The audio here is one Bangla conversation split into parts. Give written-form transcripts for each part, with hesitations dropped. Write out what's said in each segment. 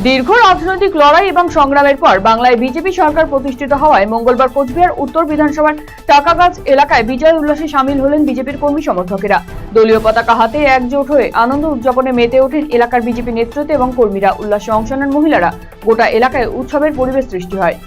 দীর্ঘ রাজনৈতিক লড়াই এবং সংগ্রামের পর বাংলায় বিজেপি সরকার প্রতিষ্ঠিত হওয়ায় মঙ্গলবার কোচবিহার উত্তর বিধানসভার টাকাগাছ এলাকায় বিজয় উল্লাসে সামিল হলেন বিজেপির কর্মী সমর্থকেরা। দলীয় পতাকা হাতে একজোট হয়ে আনন্দ উদযাপনে মেতে ওঠেন এলাকার বিজেপি নেতৃত্ব এবং কর্মীরা। উল্লাসে অংশ নেন মহিলারা। গোটা এলাকায় উৎসবের পরিবেশ সৃষ্টি হয়।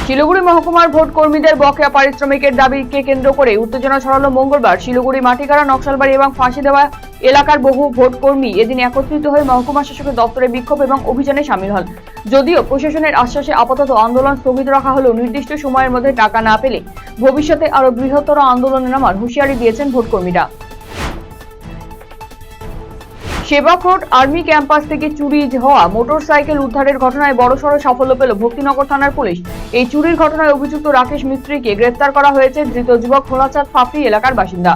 শিলিগুড়ি মহকুমার ভোট কর্মীদের বকেয়া পারিশ্রমিকের দাবিকে কেন্দ্র করে উত্তেজনা ছড়ালো মঙ্গলবার। শিলিগুড়ি মাটিগাড়া, নকশালবাড়ি এবং ফাঁসি দেওয়া এলাকার বহু ভোট কর্মী এদিন একত্রিত হয়ে মহকুমা শাসকের দপ্তরে বিক্ষোভ এবং অভিযানে সামিল হন। যদিও প্রশাসনের আশ্বাসে আপাতত আন্দোলন স্থগিত রাখা হলেও নির্দিষ্ট সময়ের মধ্যে টাকা না পেলে ভবিষ্যতে আরো বৃহত্তর আন্দোলনে নামার হুঁশিয়ারি দিয়েছেন ভোট কর্মীরা। সেবক রোড আর্মি ক্যাম্পাস থেকে চুরি হওয়া মোটরসাইকেল উদ্ধারের ঘটনায় বড়সড় সাফল্য পেল ভক্তিনগর থানার পুলিশ। এই চুরির ঘটনায় অভিযুক্ত রাকেশ মিস্ত্রিকে গ্রেফতার করা হয়েছে। ধৃত যুবক খোলাচাঁদ ফাফরি এলাকার বাসিন্দা।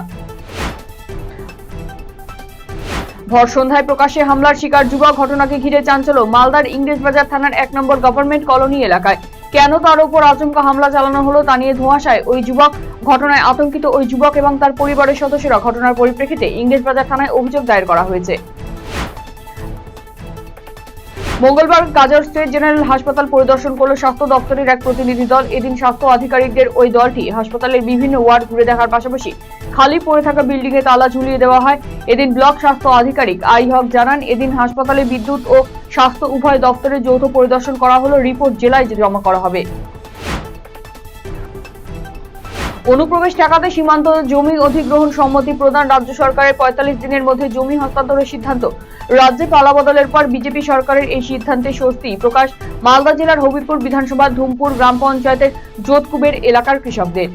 ভর সন্ধ্যায় প্রকাশ্যে হামলার শিকার যুবক। ঘটনাকে ঘিরে চাঞ্চল্য মালদার ইংরেজবাজার থানার 1 নম্বর গভর্নমেন্ট কলোনি এলাকায়। কেন তার উপর আচমকা হামলা চালানো হলো তা নিয়ে ধোঁয়াশায় ওই যুবক। ঘটনায় আতঙ্কিত ওই যুবক এবং তার পরিবারের সদস্যরা। ঘটনার পরিপ্রেক্ষিতে ইংরেজবাজার থানায় অভিযোগ দায়ের করা হয়েছে। মঙ্গলবার গাজর স্টেট জেনারেল হাসপাতাল পরিদর্শন করল স্বাস্থ্য দপ্তরের এক প্রতিনিধি দল। এদিন স্বাস্থ্য আধিকারিকদের ওই দলটি হাসপাতালের বিভিন্ন ওয়ার্ড ঘুরে দেখার পাশাপাশি খালি পড়ে থাকা বিল্ডিং এ তালা ঝুলিয়ে দেওয়া হয়। এদিন ব্লক স্বাস্থ্য আধিকারিক আই হক জানান, এদিন হাসপাতালে বিদ্যুৎ ও স্বাস্থ্য উভয় দপ্তরের যৌথ পরিদর্শন করা হলো। রিপোর্ট জেলায় জমা করা হবে। অনুপ্রবেশ ঠেকাতে সীমান্ত জমি অধিগ্রহণ সম্মতি প্রদান। রাজ্য সরকারের 45 দিনের মধ্যে জমি হস্তান্তরের সিদ্ধান্ত। রাজ্যে পালাবদলের পর বিজেপি সরকারের এই সিদ্ধান্তে স্বস্তি প্রকাশ মালদা জেলার হবিবপুর বিধানসভার ধুমপুর গ্রাম পঞ্চায়েতের জোতকুবের এলাকার কৃষকদের।